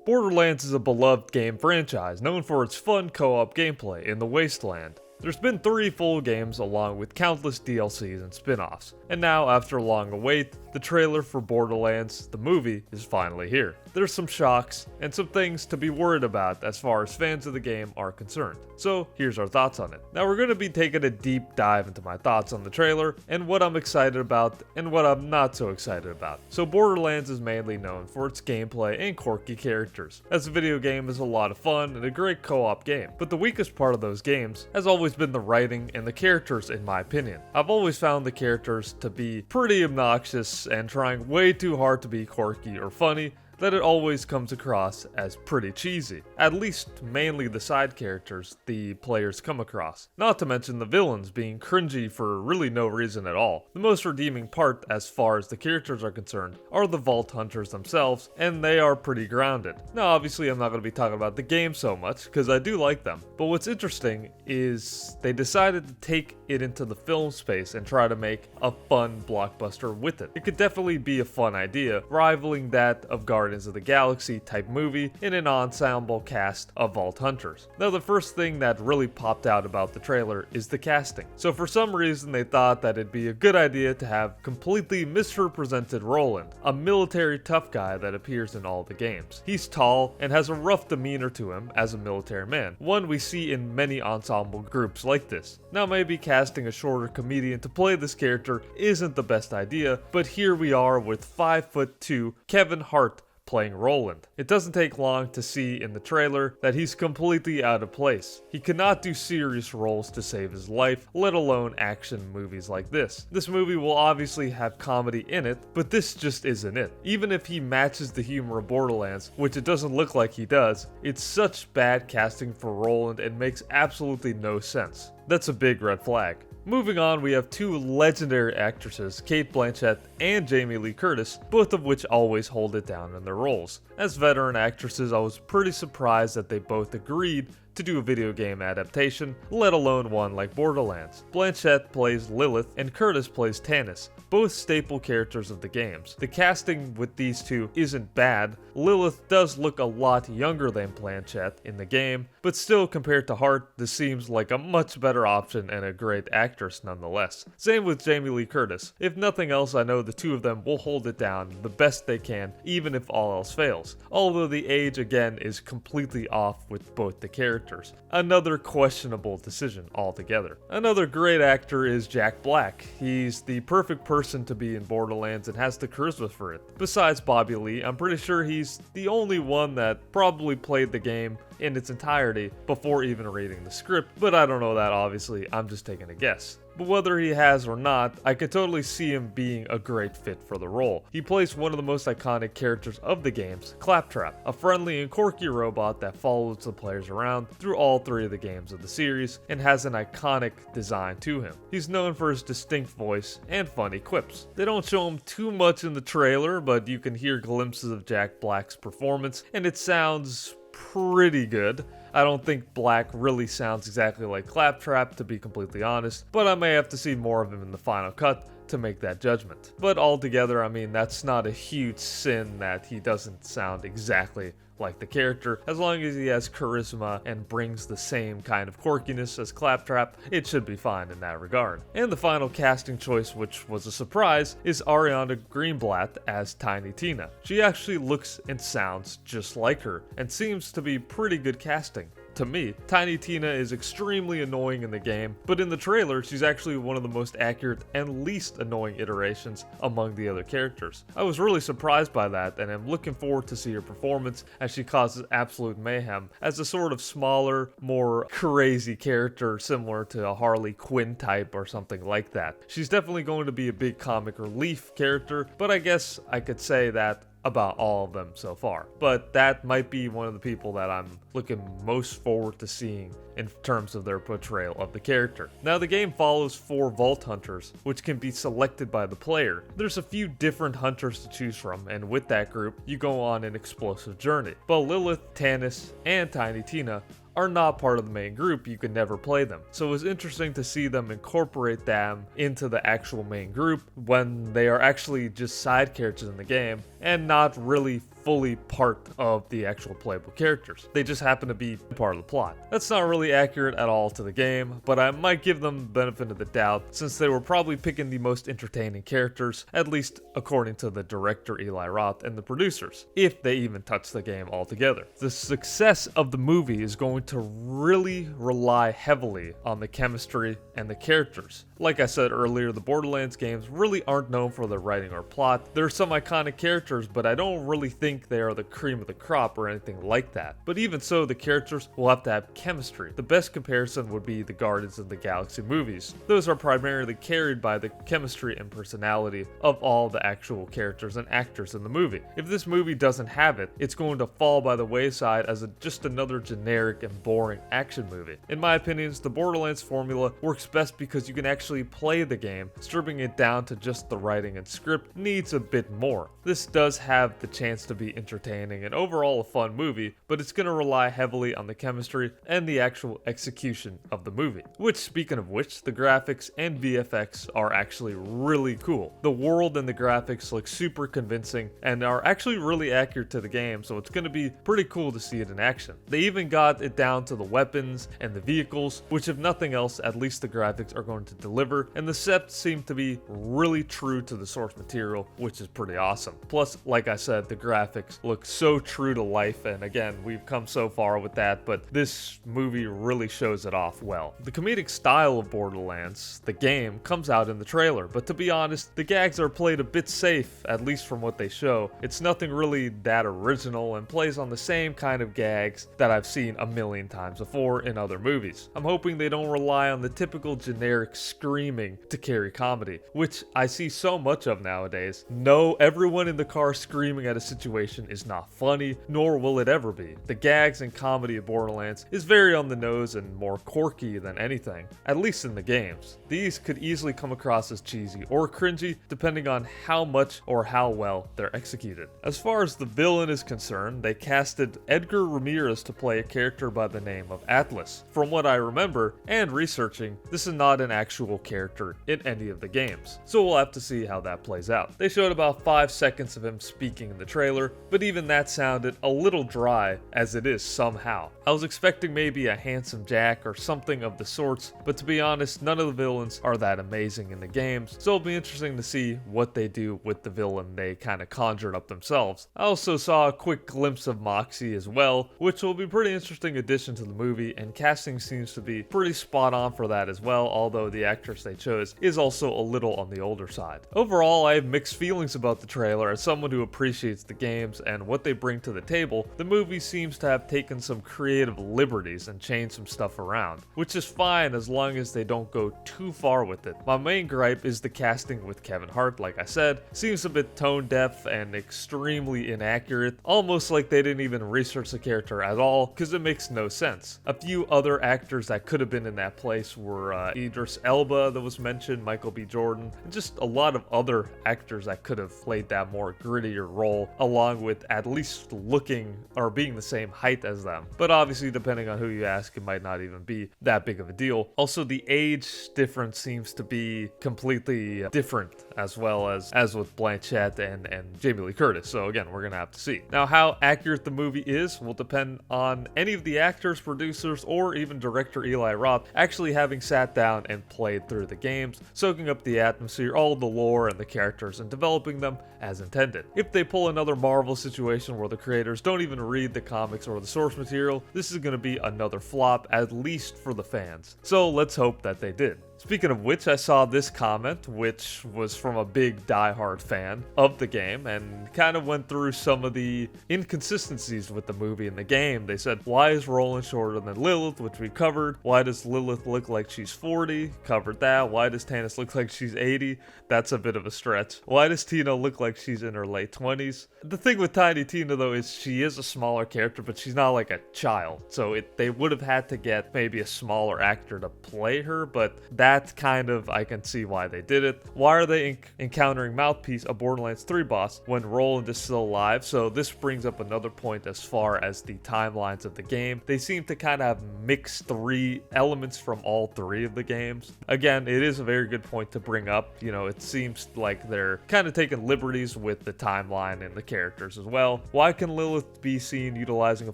Borderlands is a beloved game franchise known for its fun co-op gameplay in the Wasteland. There's been 3 full games along with countless DLCs and spin-offs, and now after a long await, the trailer for Borderlands, the movie, is finally here. There's some shocks and some things to be worried about as far as fans of the game are concerned. So here's our thoughts on it. Now we're going to be taking a deep dive into my thoughts on the trailer and what I'm excited about and what I'm not so excited about. So Borderlands is mainly known for its gameplay and quirky characters, as the video game is a lot of fun and a great co-op game. But the weakest part of those games has always been the writing and the characters, in my opinion. I've always found the characters to be pretty obnoxious and trying way too hard to be quirky or funny, that it always comes across as pretty cheesy. At least mainly the side characters the players come across. Not to mention the villains being cringy for really no reason at all. The most redeeming part as far as the characters are concerned are the Vault Hunters themselves, and they are pretty grounded. Now obviously I'm not going to be talking about the game so much, because I do like them. But what's interesting is they decided to take it into the film space and try to make a fun blockbuster with it. It could definitely be a fun idea, rivaling that of Guardians of the Galaxy type movie in an ensemble cast of Vault Hunters. Now the first thing that really popped out about the trailer is the casting. So for some reason they thought that it'd be a good idea to have completely misrepresented Roland, a military tough guy that appears in all the games. He's tall and has a rough demeanor to him as a military man, one we see in many ensemble groups like this. Now maybe casting a shorter comedian to play this character isn't the best idea, but here we are with 5'2" Kevin Hart playing Roland. It doesn't take long to see in the trailer that he's completely out of place. He cannot do serious roles to save his life, let alone action movies like this. This movie will obviously have comedy in it, but this just isn't it. Even if he matches the humor of Borderlands, which it doesn't look like he does, it's such bad casting for Roland and makes absolutely no sense. That's a big red flag. Moving on, we have 2 legendary actresses, Cate Blanchett and Jamie Lee Curtis, both of which always hold it down in their roles. As veteran actresses, I was pretty surprised that they both agreed to do a video game adaptation, let alone one like Borderlands. Blanchett plays Lilith and Curtis plays Tannis, both staple characters of the games. The casting with these two isn't bad. Lilith does look a lot younger than Blanchett in the game, but still compared to Hart, this seems like a much better option and a great actress nonetheless. Same with Jamie Lee Curtis. If nothing else, I know the two of them will hold it down the best they can, even if all else fails. Although the age again is completely off with both the characters. Another questionable decision altogether. Another great actor is Jack Black. He's the perfect person to be in Borderlands and has the charisma for it. Besides Bobby Lee, I'm pretty sure he's the only one that probably played the game in its entirety before even reading the script, but I don't know that obviously, I'm just taking a guess. But whether he has or not, I could totally see him being a great fit for the role. He plays one of the most iconic characters of the games, Claptrap, a friendly and quirky robot that follows the players around through all 3 of the games of the series and has an iconic design to him. He's known for his distinct voice and funny quips. They don't show him too much in the trailer, but you can hear glimpses of Jack Black's performance, and it sounds pretty good. I don't think Black really sounds exactly like Claptrap, to be completely honest, but I may have to see more of him in the final cut to make that judgment. But altogether, I mean, that's not a huge sin that he doesn't sound exactly like the character. As long as he has charisma and brings the same kind of quirkiness as Claptrap, it should be fine in that regard. And the final casting choice, which was a surprise, is Ariana Greenblatt as Tiny Tina. She actually looks and sounds just like her, and seems to be pretty good casting. To me, Tiny Tina is extremely annoying in the game, but in the trailer, she's actually one of the most accurate and least annoying iterations among the other characters. I was really surprised by that, and I'm looking forward to see her performance as she causes absolute mayhem as a sort of smaller, more crazy character similar to a Harley Quinn type or something like that. She's definitely going to be a big comic relief character, but I guess I could say that about all of them so far. But that might be one of the people that I'm looking most forward to seeing in terms of their portrayal of the character. Now the game follows 4 Vault Hunters, which can be selected by the player. There's a few different hunters to choose from, and with that group, you go on an explosive journey. But Lilith, Tannis, and Tiny Tina are not part of the main group, you can never play them. So it was interesting to see them incorporate them into the actual main group when they are actually just side characters in the game and not really fully part of the actual playable characters. They just happen to be part of the plot. That's not really accurate at all to the game, but I might give them the benefit of the doubt since they were probably picking the most entertaining characters, at least according to the director Eli Roth and the producers, if they even touch the game altogether. The success of the movie is going to really rely heavily on the chemistry and the characters. Like I said earlier, the Borderlands games really aren't known for their writing or plot. There are some iconic characters, but I don't really think they are the cream of the crop or anything like that. But even so, the characters will have to have chemistry. The best comparison would be the Guardians of the Galaxy movies. Those are primarily carried by the chemistry and personality of all the actual characters and actors in the movie. If this movie doesn't have it, it's going to fall by the wayside as just another generic and boring action movie. In my opinion, the Borderlands formula works best because you can actually play the game. Stripping it down to just the writing and script needs a bit more. This does have the chance to be entertaining and overall a fun movie, but it's going to rely heavily on the chemistry and the actual execution of the movie. Which, speaking of which, the graphics and VFX are actually really cool. The world and the graphics look super convincing and are actually really accurate to the game, so it's going to be pretty cool to see it in action. They even got it down to the weapons and the vehicles, which if nothing else, at least the graphics are going to deliver, and the sets seem to be really true to the source material, which is pretty awesome. Plus, like I said, the graphics look so true to life, and again, we've come so far with that, but this movie really shows it off well. The comedic style of Borderlands, the game, comes out in the trailer, but to be honest, the gags are played a bit safe, at least from what they show. It's nothing really that original and plays on the same kind of gags that I've seen a million times before in other movies. I'm hoping they don't rely on the typical generic screaming to carry comedy, which I see so much of nowadays. No, everyone in the car screaming at a situation is not funny, nor will it ever be. The gags and comedy of Borderlands is very on the nose and more quirky than anything, at least in the games. These could easily come across as cheesy or cringy, depending on how much or how well they're executed. As far as the villain is concerned, they casted Edgar Ramirez to play a character by the name of Atlas. From what I remember, and researching, this is not an actual character in any of the games, so we'll have to see how that plays out. They showed about 5 seconds of him speaking in the trailer, but even that sounded a little dry, as it is somehow. I was expecting maybe a handsome Jack or something of the sorts, but to be honest, none of the villains are that amazing in the games, so it'll be interesting to see what they do with the villain they kind of conjured up themselves. I also saw a quick glimpse of Moxxi as well, which will be a pretty interesting addition to the movie, and casting seems to be pretty spot on for that as well, although the actress they chose is also a little on the older side. Overall, I have mixed feelings about the trailer. As someone who appreciates the games and what they bring to the table, the movie seems to have taken some creative liberties and changed some stuff around, which is fine as long as they don't go too far with it. My main gripe is the casting with Kevin Hart, like I said, seems a bit tone deaf and extremely inaccurate, almost like they didn't even research the character at all, because it makes no sense. A few other actors that could have been in that place were Idris Elba that was mentioned, Michael B. Jordan, and just a lot of other actors that could have played that more grittier role, along with at least looking or being the same height as them. But obviously, depending on who you ask, it might not even be that big of a deal. Also, the age difference seems to be completely different, as well as with Blanchett and Jamie Lee Curtis. So again, we're gonna have to see. Now, how accurate the movie is will depend on any of the actors, producers, or even director Eli Roth actually having sat down and played through the games, soaking up the atmosphere, all the lore and the characters, and developing them as intended. If they pull another Marvel situation where the creators don't even read the comics or the source material, this is going to be another flop, at least for the fans. So let's hope that they did. Speaking of which, I saw this comment, which was from a big diehard fan of the game, and kind of went through some of the inconsistencies with the movie and the game. They said, why is Roland shorter than Lilith, which we covered? Why does Lilith look like she's 40? Covered that. Why does Tannis look like she's 80? That's a bit of a stretch. Why does Tina look like she's in her late 20s? The thing with Tiny Tina, though, is she is a smaller character, but she's not like a child. So they would have had to get maybe a smaller actor to play her, but that that kind of, I can see why they did it. Why are they encountering Mouthpiece, a Borderlands 3 boss, when Roland is still alive? So this brings up another point as far as the timelines of the game. They seem to kind of have mixed 3 elements from all 3 of the games. Again, it is a very good point to bring up. You know, it seems like they're kind of taking liberties with the timeline and the characters as well. Why can Lilith be seen utilizing a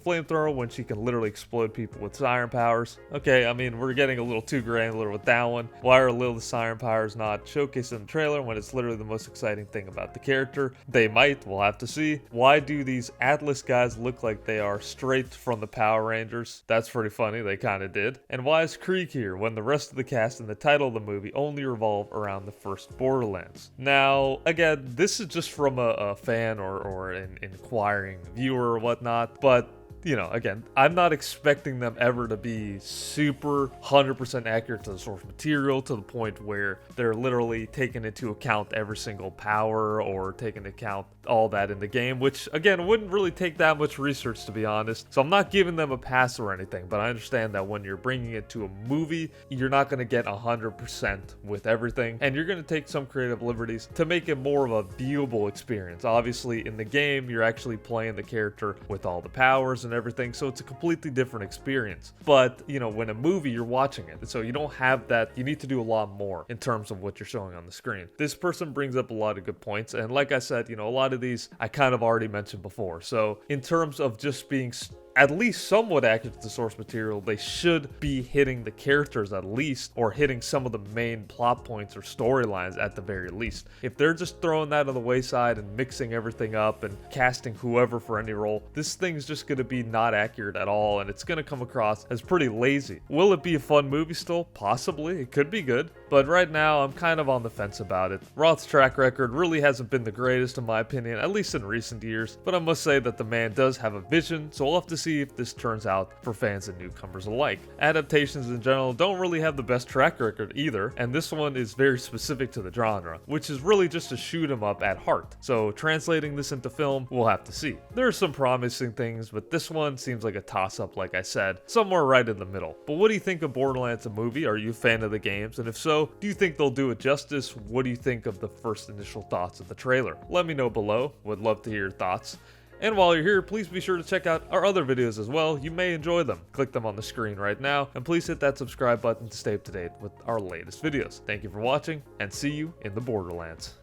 flamethrower when she can literally explode people with siren powers? Okay, I mean, we're getting a little too granular with that one. Why are Lilith's siren powers not showcased in the trailer when it's literally the most exciting thing about the character? They might, we'll have to see. Why do these Atlas guys look like they are straight from the Power Rangers? That's pretty funny, they kind of did. And why is Krieg here when the rest of the cast and the title of the movie only revolve around the first Borderlands? Now, again, this is just from a fan or an inquiring viewer or whatnot, but you know, again, I'm not expecting them ever to be super 100% accurate to the source material to the point where they're literally taking into account every single power or taking into account all that in the game, which again wouldn't really take that much research, to be honest. So I'm not giving them a pass or anything, but I understand that when you're bringing it to a movie, you're not going to get 100% with everything, and you're going to take some creative liberties to make it more of a viewable experience. Obviously, in the game, you're actually playing the character with all the powers and everything, so it's a completely different experience. But you know, when a movie, you're watching it, so you don't have that. You need to do a lot more in terms of what you're showing on the screen. This person brings up a lot of good points, and like I said, you know, a lot of these I kind of already mentioned before. So in terms of just being at least somewhat accurate to the source material, they should be hitting the characters at least, or hitting some of the main plot points or storylines at the very least. If they're just throwing that on the wayside and mixing everything up and casting whoever for any role, this thing's just going to be not accurate at all, and it's going to come across as pretty lazy. Will it be a fun movie still? Possibly. It could be good, but right now I'm kind of on the fence about it. Roth's track record really hasn't been the greatest in my opinion, at least in recent years, but I must say that the man does have a vision, so we'll have to see if this turns out for fans and newcomers alike. Adaptations in general don't really have the best track record either, and this one is very specific to the genre, which is really just a shoot 'em up at heart. So translating this into film, we'll have to see. There are some promising things, but this one seems like a toss-up, like I said, somewhere right in the middle. But what do you think of Borderlands the movie? Are you a fan of the games? And if so, do you think they'll do it justice? What do you think of the first initial thoughts of the trailer? Let me know below. Would love to hear your thoughts. And while you're here, please be sure to check out our other videos as well. You may enjoy them. Click them on the screen right now, and please hit that subscribe button to stay up to date with our latest videos. Thank you for watching, and see you in the Borderlands.